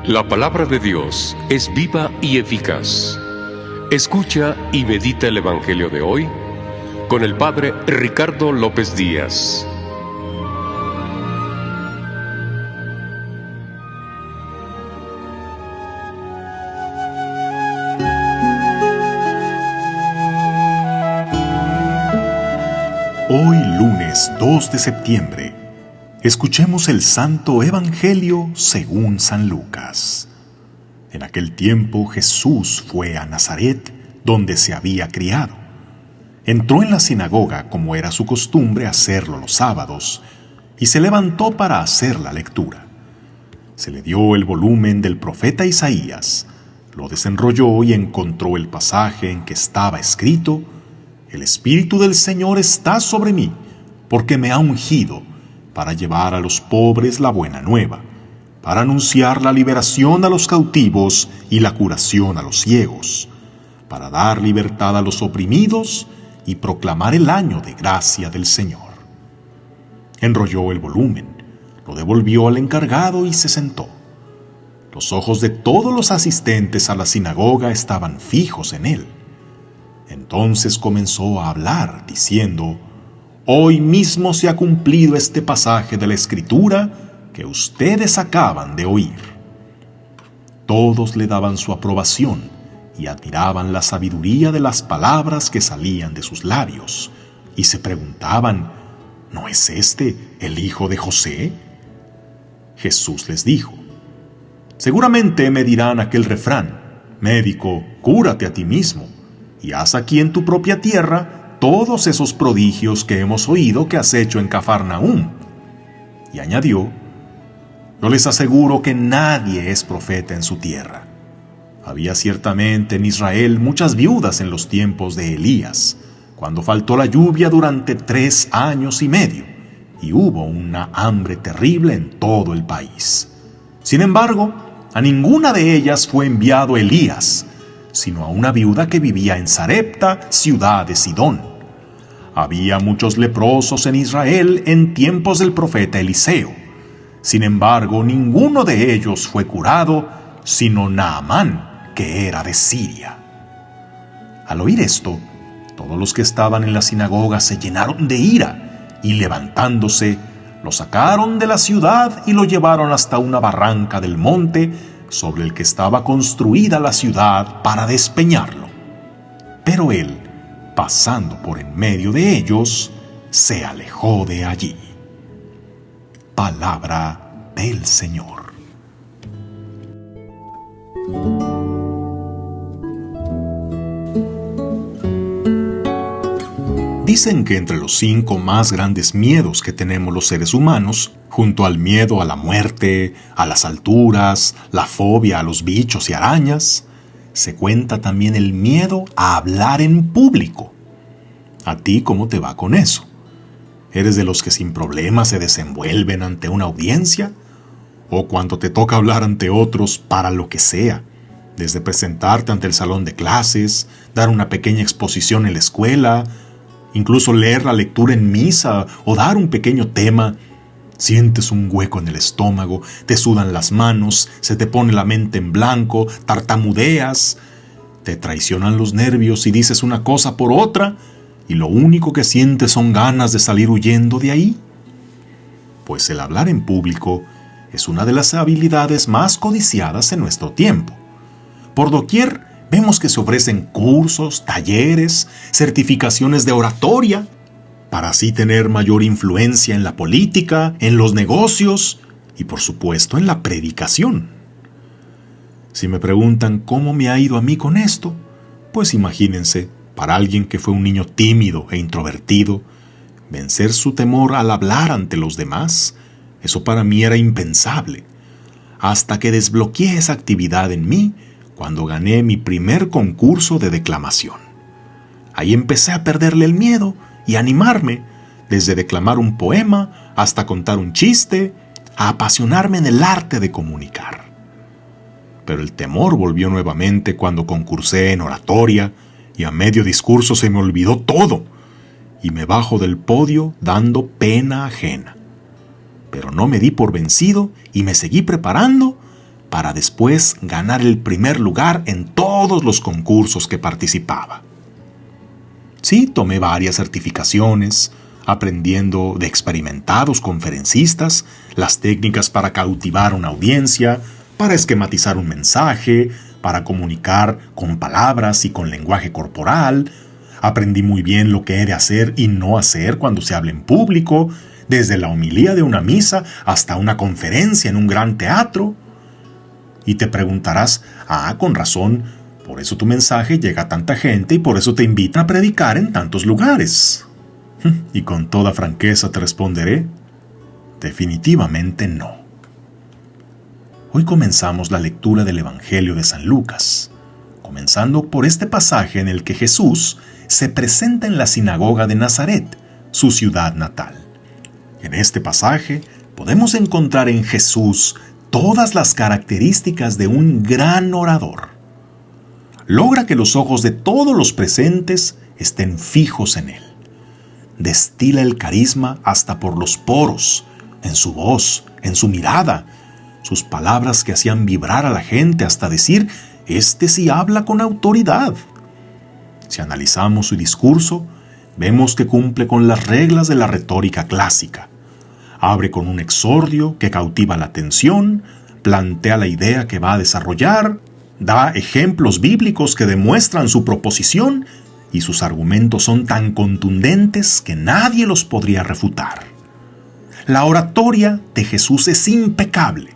La palabra de Dios es viva y eficaz. Escucha y medita el Evangelio de hoy con el Padre Ricardo López Díaz. Hoy, lunes 2 de septiembre, escuchemos el Santo Evangelio según San Lucas. En aquel tiempo Jesús fue a Nazaret, donde se había criado. Entró en la sinagoga, como era su costumbre hacerlo los sábados, y se levantó para hacer la lectura. Se le dio el volumen del profeta Isaías, lo desenrolló y encontró el pasaje en que estaba escrito: El Espíritu del Señor está sobre mí, porque me ha ungido para llevar a los pobres la buena nueva, para anunciar la liberación a los cautivos y la curación a los ciegos, para dar libertad a los oprimidos y proclamar el año de gracia del Señor. Enrolló el volumen, lo devolvió al encargado y se sentó. Los ojos de todos los asistentes a la sinagoga estaban fijos en él. Entonces comenzó a hablar, diciendo: Hoy mismo se ha cumplido este pasaje de la Escritura que ustedes acaban de oír. Todos le daban su aprobación y admiraban la sabiduría de las palabras que salían de sus labios, y se preguntaban: ¿no es este el hijo de José? Jesús les dijo: Seguramente me dirán aquel refrán: Médico, cúrate a ti mismo, y haz aquí en tu propia tierra todos esos prodigios que hemos oído que has hecho en Cafarnaúm. Y añadió: Yo les aseguro que nadie es profeta en su tierra. Había ciertamente en Israel muchas viudas en los tiempos de Elías, cuando faltó la lluvia durante 3 años y medio, y hubo una hambre terrible en todo el país. Sin embargo, a ninguna de ellas fue enviado Elías, sino a una viuda que vivía en Sarepta, ciudad de Sidón. Había muchos leprosos en Israel en tiempos del profeta Eliseo. Sin embargo, ninguno de ellos fue curado, sino Naamán, que era de Siria. Al oír esto, todos los que estaban en la sinagoga se llenaron de ira, y levantándose, lo sacaron de la ciudad y lo llevaron hasta una barranca del monte sobre el que estaba construida la ciudad, para despeñarlo. Pero él, pasando por en medio de ellos, se alejó de allí. Palabra del Señor. Dicen que entre los 5 más grandes miedos que tenemos los seres humanos, junto al miedo a la muerte, a las alturas, la fobia a los bichos y arañas, se cuenta también el miedo a hablar en público. ¿A ti cómo te va con eso? ¿Eres de los que sin problemas se desenvuelven ante una audiencia? ¿O cuando te toca hablar ante otros para lo que sea? Desde presentarte ante el salón de clases, dar una pequeña exposición en la escuela, incluso leer la lectura en misa o dar un pequeño tema, sientes un hueco en el estómago, te sudan las manos, se te pone la mente en blanco, tartamudeas, te traicionan los nervios y dices una cosa por otra, y lo único que sientes son ganas de salir huyendo de ahí? Pues el hablar en público es una de las habilidades más codiciadas en nuestro tiempo. Por doquier vemos que se ofrecen cursos, talleres, certificaciones de oratoria, para así tener mayor influencia en la política, en los negocios y por supuesto en la predicación. Si me preguntan cómo me ha ido a mí con esto, pues imagínense, para alguien que fue un niño tímido e introvertido, vencer su temor al hablar ante los demás, eso para mí era impensable, hasta que desbloqueé esa actividad en mí cuando gané mi primer concurso de declamación. Ahí empecé a perderle el miedo y a animarme, desde declamar un poema hasta contar un chiste, a apasionarme en el arte de comunicar. Pero el temor volvió nuevamente cuando concursé en oratoria y a medio discurso se me olvidó todo y me bajo del podio dando pena ajena. Pero no me di por vencido y me seguí preparando para después ganar el primer lugar en todos los concursos que participaba. Sí, tomé varias certificaciones, aprendiendo de experimentados conferencistas las técnicas para cautivar a una audiencia, para esquematizar un mensaje, para comunicar con palabras y con lenguaje corporal. Aprendí muy bien lo que he de hacer y no hacer cuando se habla en público, desde la homilía de una misa hasta una conferencia en un gran teatro. Y te preguntarás, con razón, por eso tu mensaje llega a tanta gente y por eso te invitan a predicar en tantos lugares. Y con toda franqueza te responderé, definitivamente no. Hoy comenzamos la lectura del Evangelio de San Lucas, comenzando por este pasaje en el que Jesús se presenta en la sinagoga de Nazaret, su ciudad natal. En este pasaje podemos encontrar en Jesús todas las características de un gran orador. Logra que los ojos de todos los presentes estén fijos en él. Destila el carisma hasta por los poros, en su voz, en su mirada, sus palabras que hacían vibrar a la gente hasta decir, este sí habla con autoridad. Si analizamos su discurso, vemos que cumple con las reglas de la retórica clásica. Abre con un exordio que cautiva la atención, plantea la idea que va a desarrollar, da ejemplos bíblicos que demuestran su proposición y sus argumentos son tan contundentes que nadie los podría refutar. La oratoria de Jesús es impecable.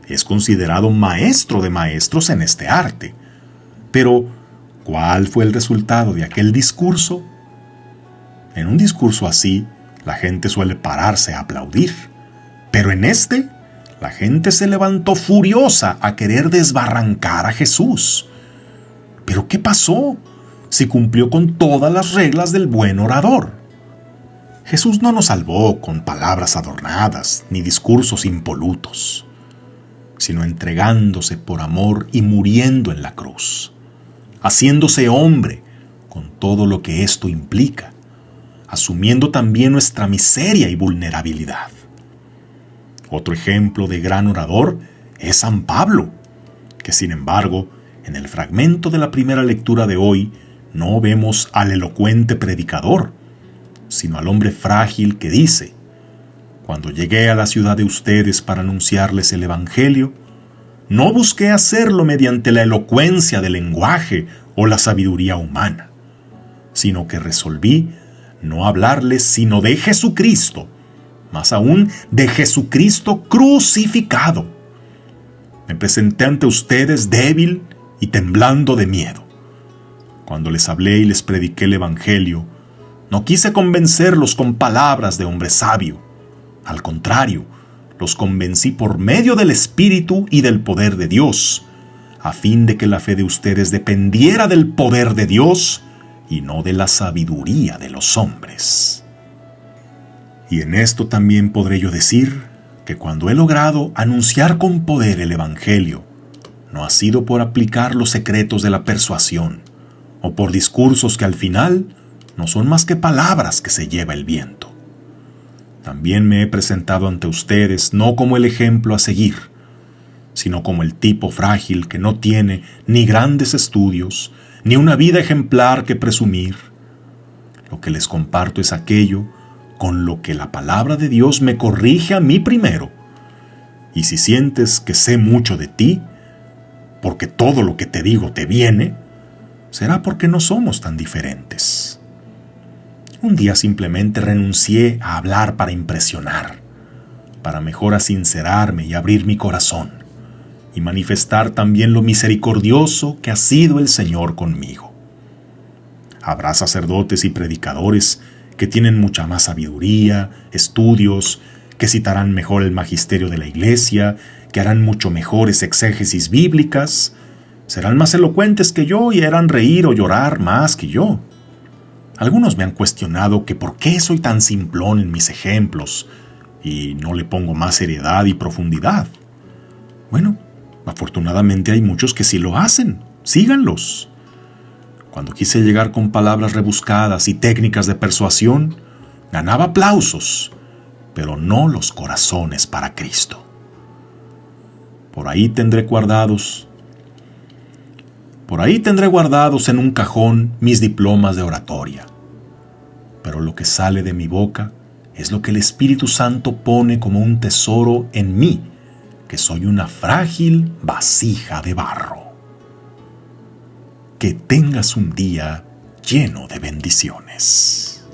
Es considerado maestro de maestros en este arte. Pero, ¿cuál fue el resultado de aquel discurso? En un discurso así, la gente suele pararse a aplaudir. Pero en este, la gente se levantó furiosa a querer desbarrancar a Jesús. ¿Pero qué pasó si cumplió con todas las reglas del buen orador? Jesús no nos salvó con palabras adornadas ni discursos impolutos, sino entregándose por amor y muriendo en la cruz, haciéndose hombre con todo lo que esto implica, asumiendo también nuestra miseria y vulnerabilidad. Otro ejemplo de gran orador es San Pablo, que sin embargo, en el fragmento de la primera lectura de hoy, no vemos al elocuente predicador, sino al hombre frágil que dice, cuando llegué a la ciudad de ustedes para anunciarles el Evangelio, no busqué hacerlo mediante la elocuencia del lenguaje o la sabiduría humana, sino que resolví no hablarles sino de Jesucristo, más aún de Jesucristo crucificado. Me presenté ante ustedes débil y temblando de miedo. Cuando les hablé y les prediqué el Evangelio, no quise convencerlos con palabras de hombre sabio. Al contrario, los convencí por medio del Espíritu y del poder de Dios, a fin de que la fe de ustedes dependiera del poder de Dios y no de la sabiduría de los hombres. Y en esto también podré yo decir que cuando he logrado anunciar con poder el Evangelio, no ha sido por aplicar los secretos de la persuasión o por discursos que al final no son más que palabras que se lleva el viento. También me he presentado ante ustedes no como el ejemplo a seguir, sino como el tipo frágil que no tiene ni grandes estudios, ni una vida ejemplar que presumir. Lo que les comparto es aquello con lo que la palabra de Dios me corrige a mí primero. Y si sientes que sé mucho de ti, porque todo lo que te digo te viene, será porque no somos tan diferentes. Un día simplemente renuncié a hablar para impresionar, para mejor sincerarme y abrir mi corazón, y manifestar también lo misericordioso que ha sido el Señor conmigo. Habrá sacerdotes y predicadores que tienen mucha más sabiduría, estudios, que citarán mejor el magisterio de la Iglesia, que harán mucho mejores exégesis bíblicas, serán más elocuentes que yo y harán reír o llorar más que yo. Algunos me han cuestionado que por qué soy tan simplón en mis ejemplos y no le pongo más seriedad y profundidad. Bueno, afortunadamente hay muchos que sí lo hacen. Síganlos. Cuando quise llegar con palabras rebuscadas y técnicas de persuasión, ganaba aplausos, pero no los corazones para Cristo. Por ahí tendré guardados en un cajón mis diplomas de oratoria. Pero lo que sale de mi boca es lo que el Espíritu Santo pone como un tesoro en mí, que soy una frágil vasija de barro. Que tengas un día lleno de bendiciones.